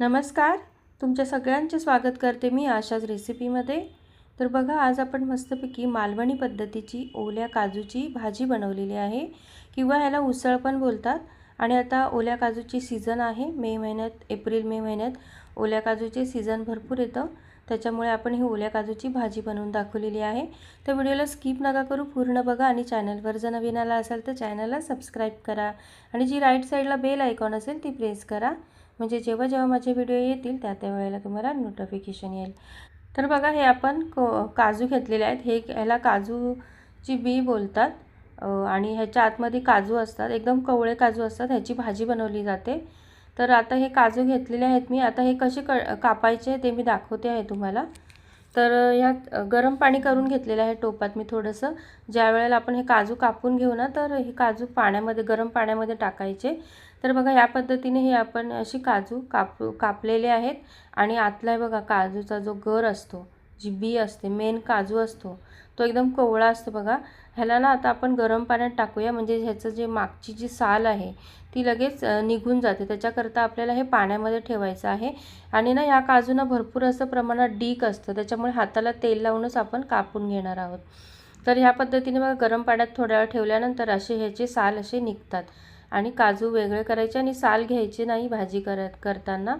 नमस्कार. तुमच्या सगळ्यांचे स्वागत करते मी आशाच रेसिपीमध्ये. तर बघा, आज आपण मस्तपैकी मालवणी पद्धतीची ओल्या काजूची भाजी बनवलेली आहे किंवा ह्याला उसळ पण बोलतात. आणि आता ओल्या काजूची सीझन आहे. मे महिन्यात, एप्रिल मे महिन्यात ओल्या काजूचे सीझन भरपूर येतं. त्याच्यामुळे आपण ही ओल्या काजूची भाजी बनवून दाखवलेली आहे. तर व्हिडिओला स्किप नका करू, पूर्ण बघा. आणि चॅनलवर जर नवीन आला असाल तर चॅनलला सबस्क्राईब करा आणि जी राईट साईडला बेल आयकॉन असेल ती प्रेस करा, म्हणजे जेव्हा जेव्हा माझे व्हिडिओ येतील त्या वेळेला तुम्हाला नोटिफिकेशन येईल. तर बघा, हे आपण काजू घेतलेले आहेत. ह्याला काजूची बी बोलतात. आणि ह्याच्या आतमध्ये काजू असतात, एकदम कवळे काजू असतात. ह्याची भाजी बनवली जाते. तर आता हे काजू घेतलेले आहेत मी. आता हे कसे कापायचे ते मी दाखवते आहे तुम्हाला. तर ह्यात गरम पाणी करून घेतलेलं आहे टोपात मी थोडंसं. ज्या वेळेला आपण हे काजू कापून घेऊ ना, तर हे काजू पाण्यामध्ये, गरम पाण्यामध्ये टाकायचे. तर बघा, या पद्धतीने हे आपण अशी काजू कापलेले आहेत. आणि आतला बघा काजूचा जो गर असतो, जी बी असते, मेन काजू असतो, तो एकदम कोवळा असतो बघा. ह्याला ना आता आपण गरम पाण्यात टाकूया, म्हणजे ह्याचं जे मागची जी साल आहे ती लगेच निघून जाते. त्याच्याकरता आपल्याला हे पाण्यामध्ये ठेवायचं आहे. आणि ना, ह्या काजूंना भरपूर असं प्रमाणात डीक असतं, त्याच्यामुळे हाताला तेल लावूनच आपण कापून घेणार आहोत. तर ह्या पद्धतीने बघा, गरम पाण्यात थोड्या वेळ ठेवल्यानंतर असे ह्याचे साल असे निघतात. आणि काजू वेगळे करायचे आणि साल घ्यायचे नाही भाजी करताना.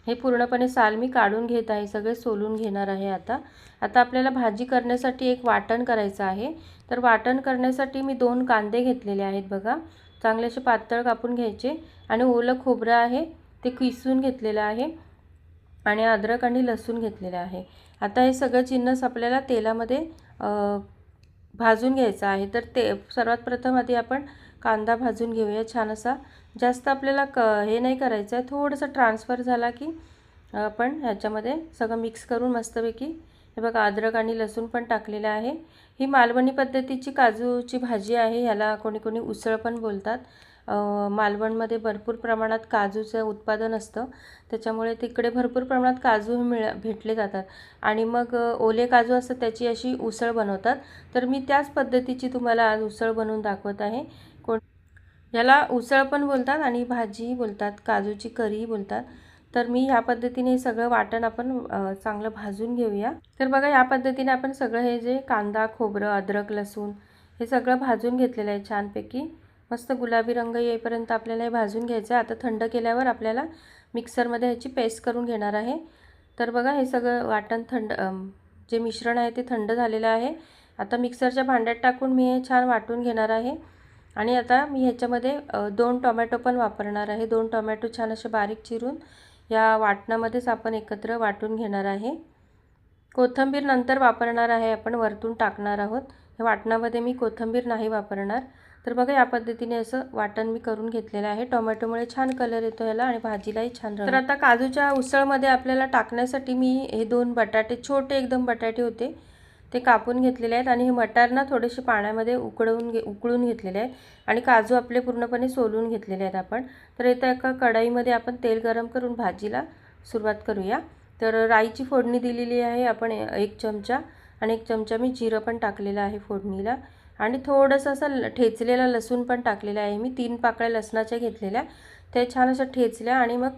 हे पूर्णपणे साल मी काढून घेत आहे, सगळे सोलून घेणार आहे. आता आपल्याला भाजी करण्यासाठी एक वाटण करायचं आहे. तर वाटण करण्यासाठी मी 2 कांदे घेतलेले आहेत बघा. चांगले असे पातळ कापून घ्यायचे. आणि ओलं खोबरं आहे ते किसून घेतलेलं आहे. आणि अद्रक आणि लसूण घेतलेलं आहे. आता हे सगळं जिन्नस आपल्याला तेलामध्ये भाजून घ्यायचं आहे. तर ते सर्वात प्रथम आधी आपण कांदा भाजून घेऊया छान असा. जास्त आपल्याला हे नाही करायचं आहे, थोडंसं ट्रान्सफर झाला की आपण ह्याच्यामध्ये सगळं मिक्स करून मस्तपैकी हे बघा, अद्रक आणि लसूण पण टाकलेलं आहे. ही मालवणी पद्धतीची काजूची भाजी आहे. ह्याला कोणी कोणी उसळ पण बोलतात. मालवणमध्ये भरपूर प्रमाणात काजूचं उत्पादन असतं, त्याच्यामुळे तिकडे भरपूर प्रमाणात काजू भेटले जातात. आणि मग ओले काजू असतात त्याची अशी उसळ बनवतात. तर मी त्याच पद्धतीची तुम्हाला आज उसळ बनवून दाखवत आहे. याला उसळ पण बोलतात आणि भाजी बोलतात, काजूची करी बोलतात. तर मी ह्या पद्धतीने सगळं वाटण आपण चांगलं भाजून घेऊया. तर बघा, या पद्धतीने आपण सगळं हे जे कांदा, खोबरं, अद्रक, लसूण हे सगळं भाजून घेतलेलं आहे छानपैकी. मस्त गुलाबी रंग येईपर्यंत आपल्याला हे भाजून घ्यायचं आहे. आता थंड केल्यावर आपल्याला मिक्सरमध्ये ह्याची पेस्ट करून घेणार आहे. तर बघा, हे सगळं वाटण जे मिश्रण आहे ते थंड झालेलं आहे. आता मिक्सरच्या भांड्यात टाकून मी हे छान वाटून घेणार आहे. आणि आता मी ह्याच्यामध्ये 2 टोमॅटो पण वापरणार आहे. 2 टोमॅटो छान असे बारीक चिरून या वाटणामध्येच आपण एकत्र वाटून घेणार आहे. कोथिंबीर नंतर वापरणार आहे, आपण वरतून टाकणार आहोत. या वाटणामध्ये मी कोथिंबीर नाही वापरणार. तर बघा, या पद्धतीने असं वाटण मी करून घेतलेलं आहे. टोमॅटोमुळे छान कलर येतो ह्याला आणि भाजीलाही छान रंग. तर आता काजूच्या उसळमध्ये आपल्याला टाकण्यासाठी मी हे 2 बटाटे, छोटे एकदम बटाटे होते, ते कापून घेतलेले आहेत. आणि हे मटार ना थोडेसे पाण्यामध्ये उकळून घेतलेले आहेत. आणि काजू आपले पूर्णपणे सोलून घेतलेले आहेत आपण. तर इथं एका कढईमध्ये आपण तेल गरम करून भाजीला सुरुवात करूया. तर राईची फोडणी दिलेली आहे आपण 1 चमचा. आणि 1 चमचा मी जिरं पण टाकलेलं आहे फोडणीला. आणि थोडंसं असं ठेचलेला लसूण पण टाकलेला आहे मी. 3 पाकळ्या लसणाच्या घेतलेल्या, ते छान असं ठेचल्या आणि मग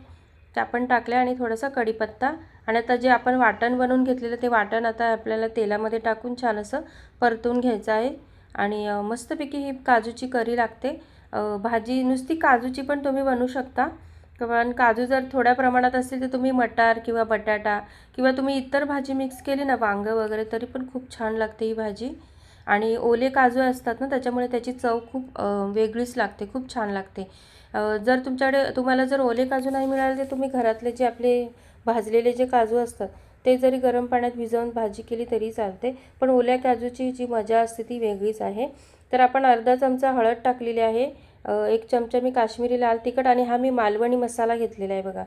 त्या पण टाकल्या. आणि थोडासा कढीपत्ता. आणि आता जे आपण वाटण बनवून घेतलेलं ते वाटण आता आपल्याला तेलामध्ये टाकून छान असं परतून घ्यायचं आहे. आणि मस्तपैकी ही काजूची करी लागते. भाजी नुसती काजूची पण तुम्ही बनवू शकता, कारण काजू जर थोड्या प्रमाणात असतील तर तुम्ही मटार किंवा बटाटा किंवा तुम्ही इतर भाजी मिक्स केली ना, वांगं वगैरे, तरी पण खूप छान लागते ही भाजी. आणि ओले काजू असतात ना, त्याच्यामुळे त्याची चव खूप वेगळीच लागते, खूप छान लागते. जर तुम्हाला जर ओले काजू नाही मिळाले तर तुम्ही घरातले जे आपले भाजलेले जे काजू असतात ते जरी गरम पाण्यात भिजवून भाजी केली तरी चालते. पण ओल्या काजूची जी मजा असते ती वेगळीच आहे. तर आपण अर्धा चमचा हळद टाकलेली आहे. 1 चमचा मी काश्मीरी लाल तिखट. आणि हा मी मालवणी मसाला घेतलेला आहे बघा.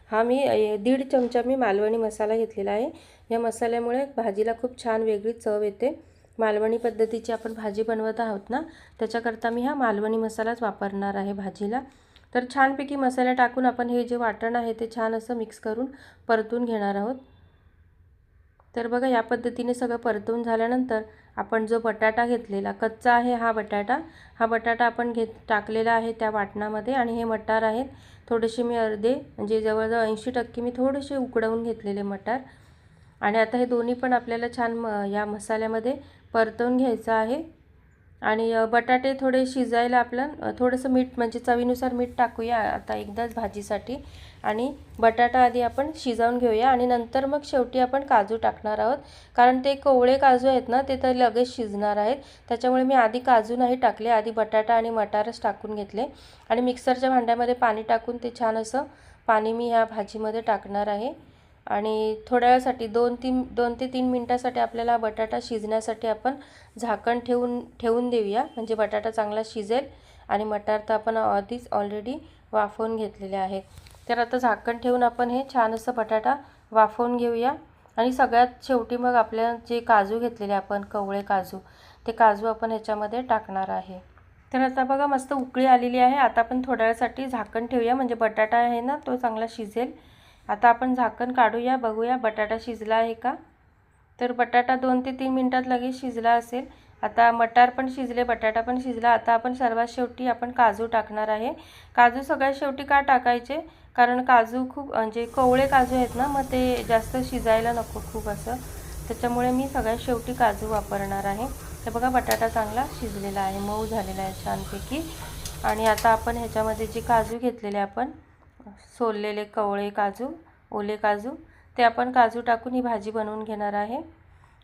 हा मी 1.5 चमचा मी मालवणी मसाला घेतलेला आहे. या मसाल्यामुळे भाजीला खूप छान वेगळी चव येते. मालवणी पद्धतीची आपण भाजी बनवत आहोत ना, त्याच्याकरता मी हा मालवणी मसालाच वापरणार आहे भाजीला. तर छानपैकी मसाला टाकून आपण हे जे वाटण आहे ते छान असं मिक्स करून परतून घेणार आहोत. तर बघा, या पद्धतीने सगळं परतून झाल्यानंतर आपण जो बटाटा घेतलेला कच्चा आहे हा बटाटा आपण टाकलेला आहे त्या वाटणामध्ये। आणि हे मटार आहेत थोडेसे मी अर्धे म्हणजे जवळजवळ 80% मी थोडेसे उकडवून घेतलेले मटार। आणि आता हे दोन्ही पण आपल्याला छान या मसाल्यामध्ये परतवून घ्यायचं आहे। आणि बटाटे थोडे शिजायला आपलं थोडंसं मीठ म्हणजे चवीनुसार मीठ टाकूया आता एकदाच भाजीसाठी। आणि बटाटा आधी आपण शिजवून घेऊया आणि नंतर मग शेवटी आपण काजू टाकणार आहोत, कारण ते कोवळे काजू आहेत ना ते तर लगेच शिजणार आहेत, त्याच्यामुळे मी आधी काजू नाही टाकले, आधी बटाटा आणि मटारच टाकून घेतले। आणि मिक्सरच्या भांड्यामध्ये पाणी टाकून ते छान असं पाणी मी ह्या भाजीमध्ये टाकणार आहे। आणि थोड्या वेळासाठी 2 ते 3 मिनिटासाठी आपल्याला बटाटा शिजण्यासाठी आपण झाकण ठेवून देऊया, म्हणजे बटाटा चांगला शिजेल। आणि मटार तर आपण आधीच ऑलरेडी वाफवून घेतलेले आहे। तर आता झाकण ठेवून आपण हे छान असं बटाटा वाफवून घेऊया। आणि सगळ्यात शेवटी मग आपल्या जे काजू घेतलेले आपण कवळे काजू, ते काजू आपण ह्याच्यामध्ये टाकणार आहे। तर आता बघा मस्त उकळी आलेली आहे। आता आपण थोड्या वेळासाठी झाकण ठेवूया, म्हणजे बटाटा आहे ना तो चांगला शिजेल। आता आपण झाकण काढूया, बघूया बटाटा शिजला आहे का। तर बटाटा 2 ते 3 मिनिटात लगेच शिजला असेल। आता मटार पण शिजले, बटाटा पण शिजला। आता आपण सर्वात शेवटी आपण काजू टाकणार आहे। काजू सगळ्यात शेवटी का टाकायचे, कारण काजू खूप म्हणजे कोवळे काजू आहेत ना, मग ते जास्त शिजायला नको खूप असं, त्याच्यामुळे मी सगळ्यात शेवटी काजू वापरणार आहे। तर बघा बटाटा चांगला शिजलेला आहे, मऊ झालेला आहे छानपैकी। आणि आता आपण ह्याच्यामध्ये जे काजू घेतलेले आपण सोललेले कवळे काजू, ओले काजू, ते आपण काजू टाकून ही भाजी बनवून घेणार आहे।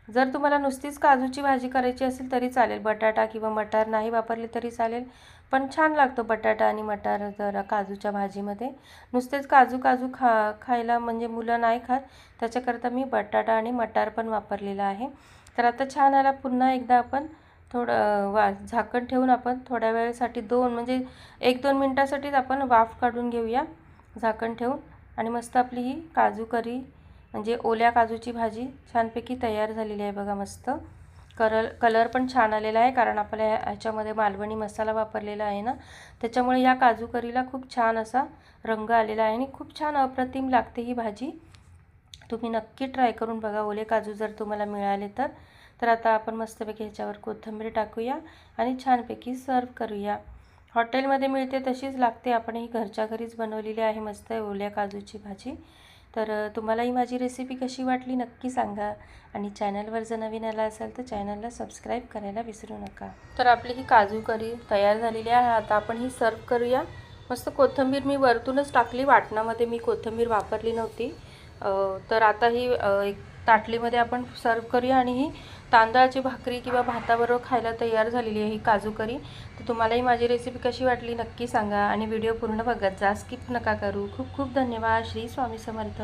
जर तुम्हाला नुसतीच काजूची भाजी करायची असेल तरी चालेल, बटाटा किंवा मटार नाही वापरले तरी चालेल, पण छान लागतो बटाटा आणि मटार जरा काजूच्या भाजीमध्ये। नुसतेच काजू खायला म्हणजे मुलं नाही खात, त्याच्याकरता मी बटाटा आणि मटार पण वापरलेला आहे। तर आता छान आला, पुन्हा एकदा आपण थोडं झाकण ठेवून आपण थोड्या वेळेसाठी म्हणजे 1-2 मिनिटासाठीच आपण वाफ काढून घेऊया झाकण ठेवून। आणि मस्त आपली ही काजू करी म्हणजे ओल्या काजूची भाजी छानपैकी तयार झालेली आहे बघा। मस्त कलर पण छान आलेला आहे, कारण आपल्या ह्याच्यामध्ये मालवणी मसाला वापरलेला आहे ना, त्याच्यामुळे या काजू करीला खूप छान असा रंग आलेला आहे आणि खूप छान अप्रतिम लागते ही भाजी। तुम्ही नक्की ट्राय करून बघा ओले काजू जर तुम्हाला मिळाले तर। तर आता आपण मस्तपैकी ह्याच्यावर कोथिंबीर टाकूया आणि छानपैकी सर्व करूया। हॉटेलमध्ये मिळते तशीच लागते, आपण ही घरच्या घरीच बनवलेली आहे मस्त ओल्या काजूची भाजी। तर तुम्हाला ही माझी रेसिपी कशी वाटली नक्की सांगा। आणि चॅनलवर जर नवीन आला असाल तर चॅनलला सबस्क्राईब करायला विसरू नका। तर आपली ही काजू करी तयार झालेली आहे, आता आपण ही सर्व करूया। मस्त कोथिंबीर मी वरतूनच टाकली, वाटणामध्ये मी कोथिंबीर वापरली नव्हती। तर आता ही एक ताटलीमध्ये आपण सर्व करूया। आणि ही तांदळाची भाकरी किंवा भाताबरोबर खायला तयार झालेली आहे ही काजू करी। तर तुम्हालाही माझी रेसिपी कशी वाटली नक्की सांगा आणि व्हिडिओ पूर्ण बघत जा, स्किप नका करू। खूप खूप धन्यवाद। श्री स्वामी समर्थ।